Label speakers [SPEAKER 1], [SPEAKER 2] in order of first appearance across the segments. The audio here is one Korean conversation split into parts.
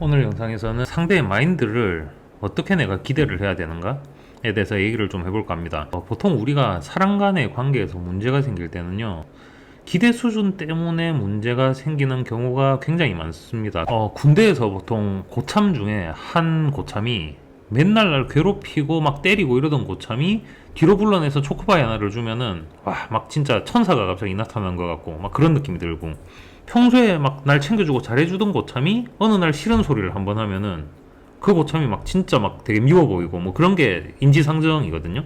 [SPEAKER 1] 오늘 영상에서는 상대의 마인드를 어떻게 내가 기대를 해야 되는가에 대해서 얘기를 좀 해볼까 합니다. 보통 우리가 사람 간의 관계에서 문제가 생길 때는요, 기대 수준 때문에 문제가 생기는 경우가 굉장히 많습니다. 군대에서 보통 고참 중에 한 고참이 맨날 날 괴롭히고 막 때리고 이러던 고참이 뒤로 불러내서 초코바이 하나를 주면은 와, 막 진짜 천사가 갑자기 나타난 것 같고 막 그런 느낌이 들고, 평소에 막 날 챙겨주고 잘해주던 고참이 어느 날 싫은 소리를 한번 하면은 그 고참이 막 진짜 막 되게 미워 보이고 뭐 그런 게 인지상정이거든요.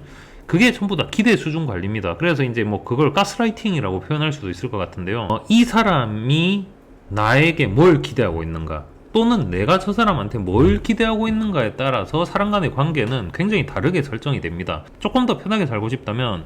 [SPEAKER 1] 그게 전부 다 기대 수준 관리입니다. 그래서 이제 뭐 그걸 가스라이팅이라고 표현할 수도 있을 것 같은데요. 이 사람이 나에게 뭘 기대하고 있는가, 또는 내가 저 사람한테 뭘 기대하고 있는가에 따라서 사람 간의 관계는 굉장히 다르게 설정이 됩니다. 조금 더 편하게 살고 싶다면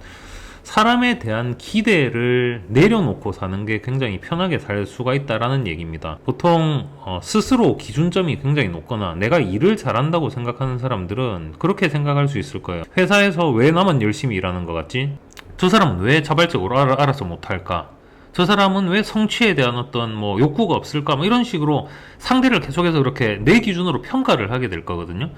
[SPEAKER 1] 사람에 대한 기대를 내려놓고 사는 게 굉장히 편하게 살 수가 있다라는 얘기입니다. 보통 스스로 기준점이 굉장히 높거나 내가 일을 잘한다고 생각하는 사람들은 그렇게 생각할 수 있을 거예요. 회사에서 왜 나만 열심히 일하는 것 같지? 저 사람은 왜 자발적으로 알아서 못할까? 저 사람은 왜 성취에 대한 어떤 뭐 욕구가 없을까? 뭐 이런 식으로 상대를 계속해서 그렇게 내 기준으로 평가를 하게 될 거거든요.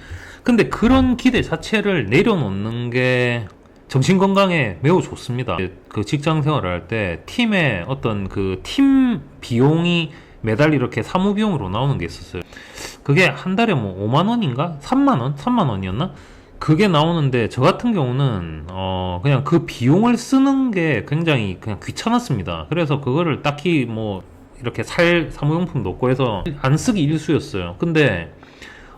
[SPEAKER 1] 근데 그런 기대 자체를 내려놓는 게 정신건강에 매우 좋습니다. 그 직장 생활을 할 때 팀의 어떤 그 팀 비용이 매달 이렇게 사무 비용으로 나오는 게 있었어요. 그게 한 달에 뭐 5만 원인가? 3만 원? 3만 원이었나? 그게 나오는데 저 같은 경우는 그냥 그 비용을 쓰는 게 굉장히 그냥 귀찮았습니다. 그래서 그거를 딱히 뭐 이렇게 살 사무용품도 없고 해서 안 쓰기 일쑤였어요. 근데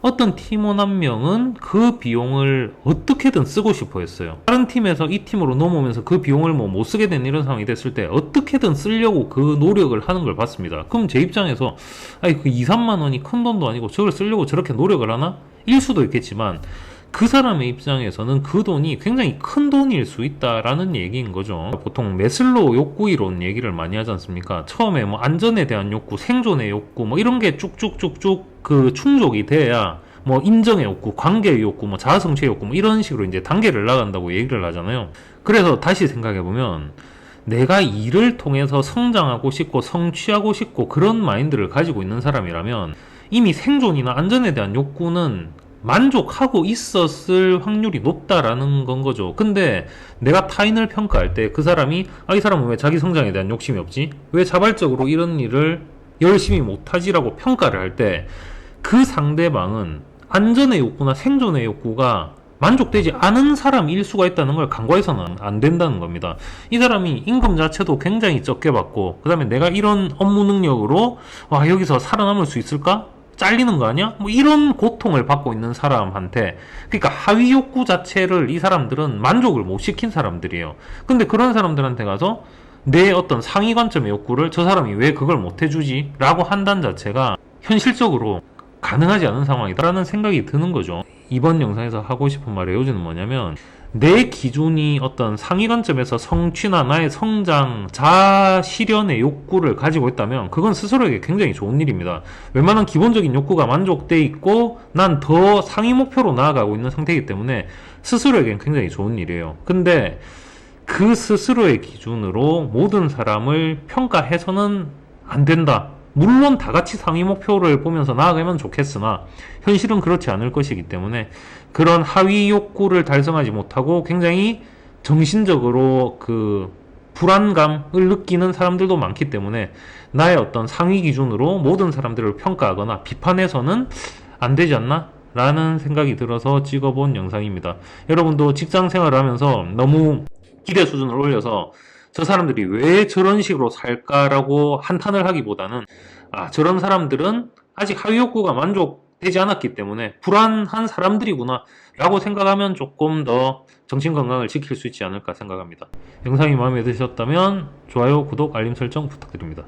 [SPEAKER 1] 어떤 팀원 한 명은 그 비용을 어떻게든 쓰고 싶어 했어요. 다른 팀에서 이 팀으로 넘어오면서 그 비용을 뭐 못 쓰게 된 이런 상황이 됐을 때 어떻게든 쓰려고 그 노력을 하는 걸 봤습니다. 그럼 제 입장에서 아니 그 2, 3만 원이 큰 돈도 아니고 저걸 쓰려고 저렇게 노력을 하나? 일 수도 있겠지만 그 사람의 입장에서는 그 돈이 굉장히 큰 돈일 수 있다라는 얘기인 거죠. 보통 매슬로우 욕구 이론 얘기를 많이 하지 않습니까? 처음에 뭐 안전에 대한 욕구, 생존의 욕구 뭐 이런 게 쭉쭉쭉쭉 그 충족이 돼야 뭐 인정의 욕구, 관계의 욕구, 뭐 자아성취의 욕구 뭐 이런 식으로 이제 단계를 나간다고 얘기를 하잖아요. 그래서 다시 생각해 보면 내가 일을 통해서 성장하고 싶고 성취하고 싶고 그런 마인드를 가지고 있는 사람이라면 이미 생존이나 안전에 대한 욕구는 만족하고 있었을 확률이 높다라는 건 거죠. 근데 내가 타인을 평가할 때 그 사람이 이 사람은 왜 자기 성장에 대한 욕심이 없지? 왜 자발적으로 이런 일을 열심히 못하지라고 평가를 할 때 그 상대방은 안전의 욕구나 생존의 욕구가 만족되지 않은 사람일 수가 있다는 걸 간과해서는 안 된다는 겁니다. 이 사람이 임금 자체도 굉장히 적게 받고 그 다음에 내가 이런 업무 능력으로 와 여기서 살아남을 수 있을까? 잘리는 거 아니야? 뭐 이런 고통을 받고 있는 사람한테, 그러니까 하위 욕구 자체를 이 사람들은 만족을 못 시킨 사람들이에요. 근데 그런 사람들한테 가서 내 어떤 상위 관점의 욕구를 저 사람이 왜 그걸 못 해주지? 라고 한다는 자체가 현실적으로 가능하지 않은 상황이다라는 생각이 드는 거죠. 이번 영상에서 하고 싶은 말의 요지는 뭐냐면, 내 기준이 어떤 상위 관점에서 성취나 나의 성장, 자아 실현의 욕구를 가지고 있다면 그건 스스로에게 굉장히 좋은 일입니다. 웬만한 기본적인 욕구가 만족돼 있고 난 더 상위 목표로 나아가고 있는 상태이기 때문에 스스로에겐 굉장히 좋은 일이에요. 근데 그 스스로의 기준으로 모든 사람을 평가해서는 안 된다. 물론 다 같이 상위 목표를 보면서 나아가면 좋겠으나 현실은 그렇지 않을 것이기 때문에 그런 하위 욕구를 달성하지 못하고 굉장히 정신적으로 그 불안감을 느끼는 사람들도 많기 때문에 나의 어떤 상위 기준으로 모든 사람들을 평가하거나 비판해서는 안 되지 않나? 라는 생각이 들어서 찍어본 영상입니다. 여러분도 직장 생활을 하면서 너무 기대 수준을 올려서 저 사람들이 왜 저런 식으로 살까라고 한탄을 하기보다는 저런 사람들은 아직 하위 욕구가 만족되지 않았기 때문에 불안한 사람들이구나 라고 생각하면 조금 더 정신건강을 지킬 수 있지 않을까 생각합니다. 영상이 마음에 드셨다면 좋아요, 구독, 알림 설정 부탁드립니다.